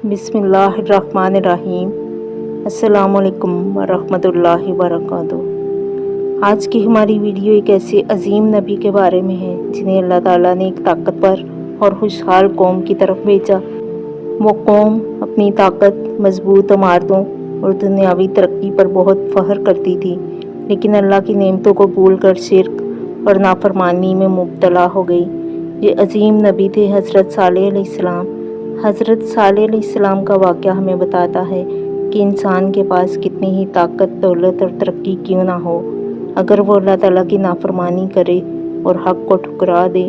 बिस्मिल्लाहिर्रहमानिर्रहीम। अस्सलाम वालेकुम वरहमतुल्लाहि वबरकातुहू। आज की हमारी वीडियो एक ऐसे अजीम नबी के बारे में है जिन्हें अल्लाह ताला ने एक ताकतवर और खुशहाल कौम की तरफ भेजा। वो कौम अपनी ताकत, मजबूत इमारतों और दुनियावी तरक्की पर बहुत फख्र करती थी, लेकिन अल्लाह की नेमतों को भूलकर शिर्क और नाफरमानी में मुब्तला हो गई। ये अजीम नबी थे हज़रत सालेह अलैहिस्सलाम। हज़रत सालेह अलैहिस्सलाम का वाक़या हमें बताता है कि इंसान के पास कितनी ही ताकत, दौलत और तरक्की क्यों ना हो, अगर वो अल्लाह ताला की नाफरमानी करे और हक़ को ठुकरा दे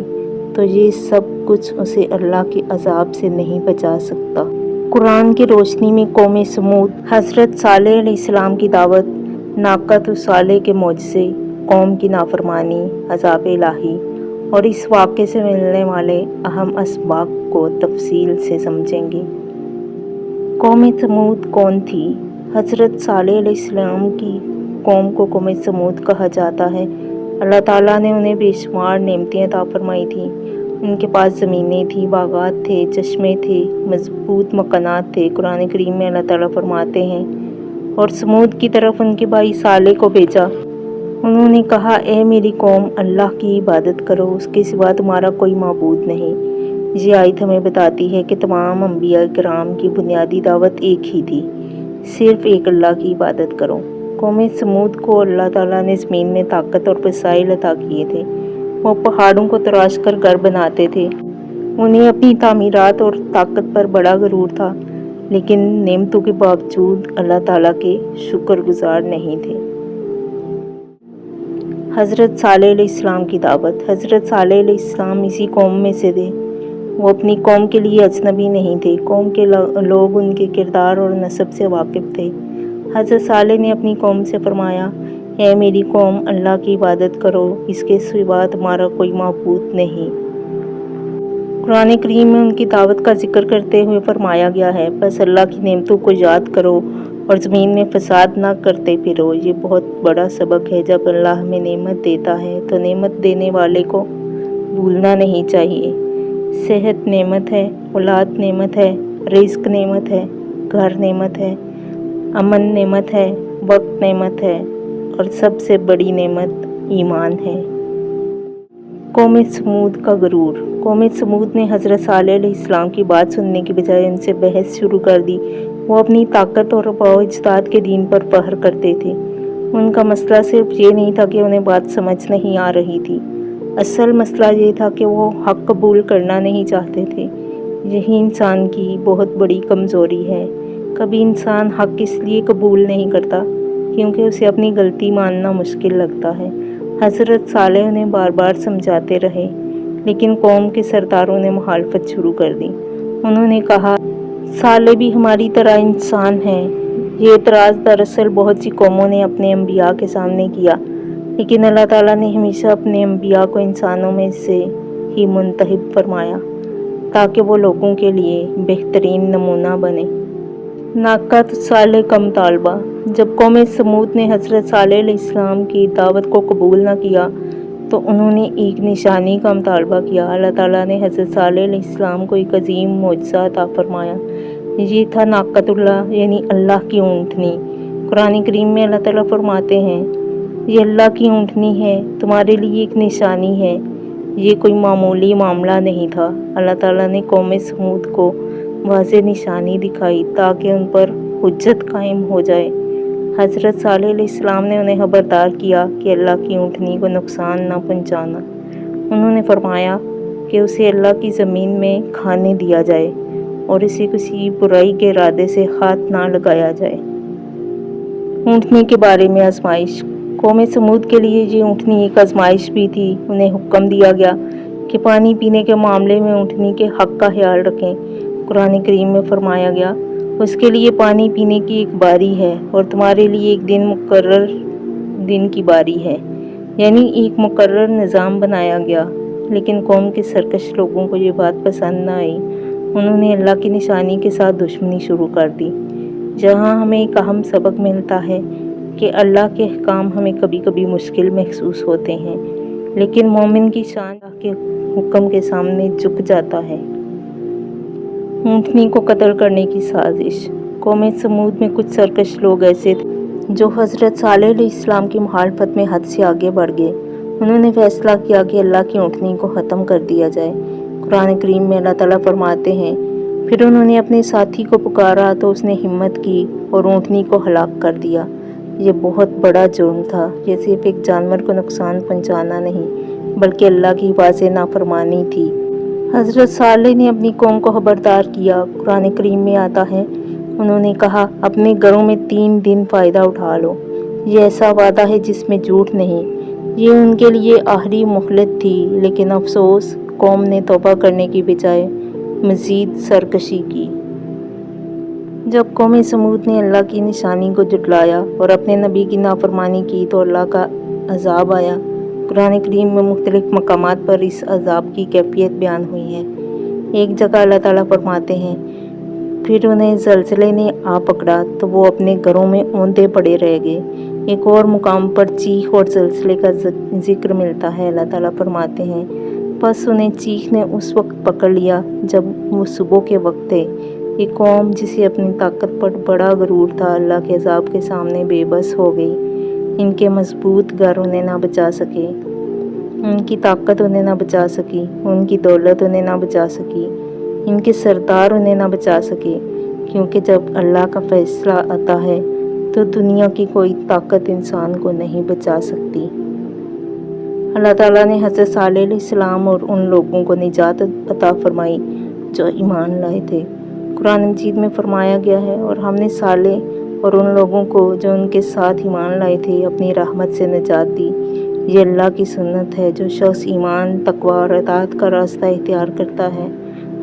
तो ये सब कुछ उसे अल्लाह के अज़ाब से नहीं बचा सकता। कुरान की रोशनी में कौम समूद, हज़रत सालेह अलैहिस्सलाम की दावत, नाक़त सालेह के मोजज़े, कौम की नाफरमानी, अज़ाब इलाही और इस वाक़े से मिलने वाले अहम असबाब को तफसील से समझेंगे। कौम समूद कौन थी? हज़रत सालेह अलैहिस्सलाम की कौम को कौम समूद कहा जाता है। अल्लाह ताला ने उन्हें बेशुमार नेमतें अता फरमाई थी। उनके पास ज़मीनें थी, बागात थे, चश्मे थे, मजबूत मकानात थे। कुरान करीम में अल्लाह ताला फरमाते हैं, और समूद की तरफ उनके भाई सालेह को भेजा। उन्होंने कहा, ए मेरी कौम, अल्लाह की इबादत करो, उसके सिवा तुम्हारा कोई माबूद नहीं। ये आयत हमें बताती है कि तमाम अंबिया किराम की बुनियादी दावत एक ही थी, सिर्फ एक अल्लाह की इबादत करो। कौम समूद को अल्लाह ताला ने ज़मीन में ताकत और वसाइल अता किए थे। वो पहाड़ों को तराश कर घर बनाते थे। उन्हें अपनी तामीरात और ताकत पर बड़ा गरूर था, लेकिन नेमतों के बावजूद अल्लाह ताला के शुक्रगुजार नहीं थे। हज़रत सालेह अलैहिस्सलाम की दावत। हज़रत सालेह अलैहिस्सलाम इसी कौम में से थे। वो अपनी कौम के लिए अजनबी नहीं थे। कौम के लोग उनके किरदार और नसब से वाकिफ़ थे। हज़रत सालेह ने अपनी कौम से फरमाया, ए मेरी कौम, अल्लाह की इबादत करो, इसके सिवा तुम्हारा कोई माबूद नहीं। कुरान करीम में उनकी दावत का जिक्र करते हुए फरमाया गया है, बस अल्लाह की नेमतों को याद करो और ज़मीन में फ़साद ना करते फिरो। ये बहुत बड़ा सबक है। जब अल्लाह हमें नेमत देता है तो नेमत देने वाले को भूलना नहीं चाहिए। सेहत नेमत है, औलाद नेमत है, रिज़्क नेमत है, घर नेमत है, अमन नेमत है, वक्त नेमत है, और सबसे बड़ी नेमत ईमान है। कौम समूद का गरूर। कौम समूद ने हज़रत सालेह अलैहिस्सलाम की बात सुनने की बजाय उनसे बहस शुरू कर दी। वो अपनी ताकत और अजदाद के दीन पर फख्र करते थे। उनका मसला सिर्फ ये नहीं था कि उन्हें बात समझ नहीं आ रही थी, असल मसला ये था कि वो हक़ कबूल करना नहीं चाहते थे। यही इंसान की बहुत बड़ी कमज़ोरी है। कभी इंसान हक़ इसलिए कबूल नहीं करता क्योंकि उसे अपनी गलती मानना मुश्किल लगता है। हज़रत सालेह उन्हें बार बार समझाते रहे, लेकिन कौम के सरदारों ने मुखालफत शुरू कर दी। उन्होंने कहा, सालेह भी हमारी तरह इंसान हैं। ये एतराज़ दरअसल बहुत सी कौमों ने अपने अंबिया के सामने किया, लेकिन अल्लाह ताला ने हमेशा अपने अंबिया को इंसानों में से ही मुंतखब फरमाया ताकि वो लोगों के लिए बेहतरीन नमूना बने। नाक़त सालेह का मुतालबा। जब कौम समूद ने हज़रत सालेह अलैहिस्सलाम की दावत को कबूल न किया तो उन्होंने एक निशानी का मुतालबा किया। अल्लाह ताला ने हज़रत सालेह अलैहिस्सलाम को एक अजीम मोजज़ा अता फरमाया। ये था नाक़तुल्लाह, यानी अल्लाह की ऊँटनी। कुरान करीम में अल्लाह ताला फरमाते हैं, ये अल्लाह की ऊँटनी है, तुम्हारे लिए एक निशानी है। ये कोई मामूली मामला नहीं था। अल्लाह ताला ने कौम समूद को वाज़ेह निशानी दिखाई ताकि उन पर हुज्जत कायम हो जाए। हज़रत सालेह अलैहिस्सलाम ने उन्हें खबरदार किया कि अल्लाह की ऊँटनी को नुकसान न पहुँचाना। उन्होंने फरमाया कि उसे अल्लाह की ज़मीन में खाने दिया जाए और इसे किसी बुराई के इरादे से हाथ ना लगाया जाए। ऊँटनी के बारे में आजमाइश। कौम समूद के लिए ये ऊँटनी एक आजमाइश भी थी। उन्हें हुक्म दिया गया कि पानी पीने के मामले में ऊँटनी के हक़ का ख्याल रखें। कुरान करीम में फरमाया गया, उसके लिए पानी पीने की एक बारी है और तुम्हारे लिए एक दिन मुकर्रर दिन की बारी है, यानी एक मुकर्रर निज़ाम बनाया गया। लेकिन कौम के सरकश लोगों को ये बात पसंद न आई। उन्होंने अल्लाह की निशानी के साथ दुश्मनी शुरू कर दी। जहाँ हमें एक अहम सबक मिलता है कि अल्लाह के अहकाम हमें कभी कभी मुश्किल महसूस होते हैं, लेकिन मोमिन की शान के हुक्म के सामने झुक जाता है। ऊँटनी को कत्ल करने की साजिश। कौम समूद में कुछ सरकश लोग ऐसे थे जो हज़रत सालेह अलैहिस्सलाम की मुखालफत में हद से आगे बढ़ गए। उन्होंने फैसला किया कि अल्लाह की ऊँटनी को ख़त्म कर दिया जाए। कुरान करीम में अल्लाह ताला फरमाते हैं, फिर उन्होंने अपने साथी को पुकारा तो उसने हिम्मत की और ऊँटनी को हलाक कर दिया। ये बहुत बड़ा जुर्म था। ये सिर्फ एक जानवर को नुकसान पहुँचाना नहीं बल्कि अल्लाह की वाज़ेह नाफरमानी थी। हज़रत सालेह ने अपनी कौम को खबरदार किया। कुरान करीम में आता है, उन्होंने कहा, अपने घरों में 3 दिन फ़ायदा उठा लो। ये ऐसा वादा है जिसमें झूठ नहीं। ये उनके लिए आखिरी मोहलत थी, लेकिन अफसोस कौम ने तौबा करने की बजाय मज़ीद सरकशी की। जब कौम समूद ने अल्लाह की निशानी को जुटलाया और अपने नबी की नाफरमानी की तो अल्लाह का अज़ाब आया। कुरान करीम में मुख्तलिफ़ मकामात पर इस अज़ाब की कैफियत बयान हुई है। एक जगह अल्लाह ताला फरमाते हैं, फिर उन्हें ज़लज़ले ने आ पकड़ा तो वो अपने घरों में औंधे पड़े रह गए। एक और मुकाम पर चीख और ज़लज़ले का जिक्र मिलता है। अल्लाह ताला फरमाते हैं, बस उन्हें चीख ने उस वक्त पकड़ लिया जब वो सुबह के वक्त थे। एक कौम जिसे अपनी ताकत पर बड़ा गरूर था, अल्लाह के अज़ाब के सामने बेबस हो गई। इनके मजबूत घर उन्हें ना बचा सके, उनकी ताकत उन्हें ना बचा सकी, उनकी दौलत उन्हें ना बचा सकी, इनके सरदार उन्हें ना बचा सके, क्योंकि जब अल्लाह का फैसला आता है तो दुनिया की कोई ताकत इंसान को नहीं बचा सकती। अल्लाह ताला ने हज़रत सालेह अलैहिस्सलाम और उन लोगों को निजात अता फरमाई जो ईमान लाए थे। कुरान मजीद में फरमाया गया है, और हमने सालेह और उन लोगों को जो उनके साथ ईमान लाए थे अपनी रहमत से निजात दी। ये अल्लाह की सुन्नत है। जो शख्स ईमान, तकवा और अताअत का रास्ता इख्तियार करता है,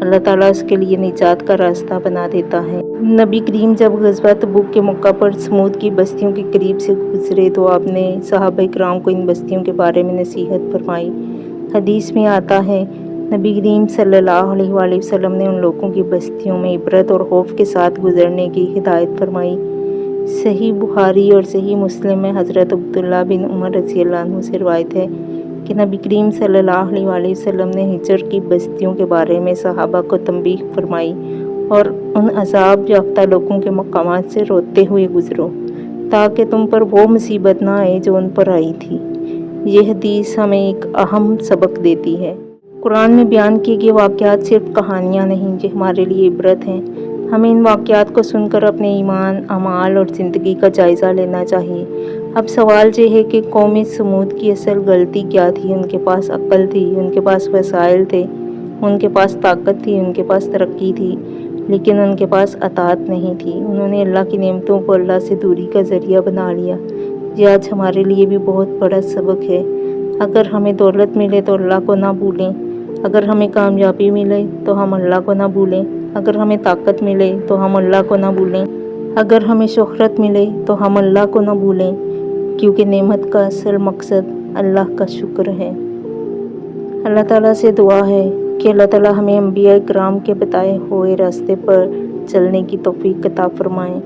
अल्लाह ताला उसके लिए निजात का रास्ता बना देता है। नबी करीम जब ग़ज़वा तबूक के मौका पर समूद की बस्तियों के करीब से गुजरे तो आपने सहाबा किराम को इन बस्तियों के बारे में नसीहत फरमाई। हदीस में आता है, नबी करीम सल्लल्लाहु अलैहि वसल्लम ने उन लोगों की बस्तियों में इबरत और खौफ के साथ गुजरने की हिदायत फरमाई। सही बुखारी और सही मुस्लिम में हज़रत अब्दुल्ला बिन उमर रज़ियल्लाहु अन्हु से रिवायत है कि नबी करीम सल्लल्लाहु अलैहि वसल्लम ने हिजर की बस्तियों के बारे में सहाबा को तंबीह फरमाई और उन अज़ाब याफ्ता लोगों के मकामात से रोते हुए गुजरो ताकि तुम पर वो मुसीबत ना आए जो उन पर आई थी। ये हदीस हमें एक अहम सबक देती है। कुरान में बयान किए गए वाक़यात सिर्फ कहानियाँ नहीं, ये हमारे लिए इबरत हैं। हमें इन वाक़यात को सुनकर अपने ईमान, अमाल और ज़िंदगी का जायज़ा लेना चाहिए। अब सवाल ये है कि कौम समूद की असल गलती क्या थी? उनके पास अक्ल थी, उनके पास वसाइल थे, उनके पास ताकत थी, उनके पास तरक्की थी, लेकिन उनके पास अताअत नहीं थी। उन्होंने अल्लाह की नेमतों को अल्लाह से दूरी का ज़रिया बना लिया। ये आज हमारे लिए भी बहुत बड़ा सबक है। अगर हमें दौलत मिले तो अल्लाह को ना भूलें, अगर हमें कामयाबी मिले तो हम अल्लाह को ना भूलें, अगर हमें ताकत मिले तो हम अल्लाह को ना भूलें, अगर हमें शोहरत मिले तो हम अल्लाह को ना भूलें, क्योंकि नेमत का असल मकसद अल्लाह का शुक्र है। अल्लाह ताला से दुआ है कि अल्लाह ताला हमें अंबिया किराम के बताए हुए रास्ते पर चलने की तौफीक अता फरमाएं।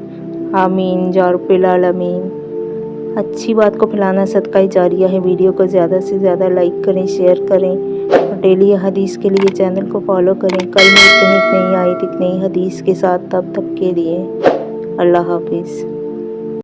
आमीन या रब्बिल आलमीन। अच्छी बात को फैलाना सदका जारिया है। वीडियो को ज़्यादा से ज़्यादा लाइक करें, शेयर करें और डेली हदीस के लिए चैनल को फॉलो करें। कल मिलते हैं एक नई आयत, एक नई हदीस के साथ। तब तक के लिए अल्लाह हाफिज़।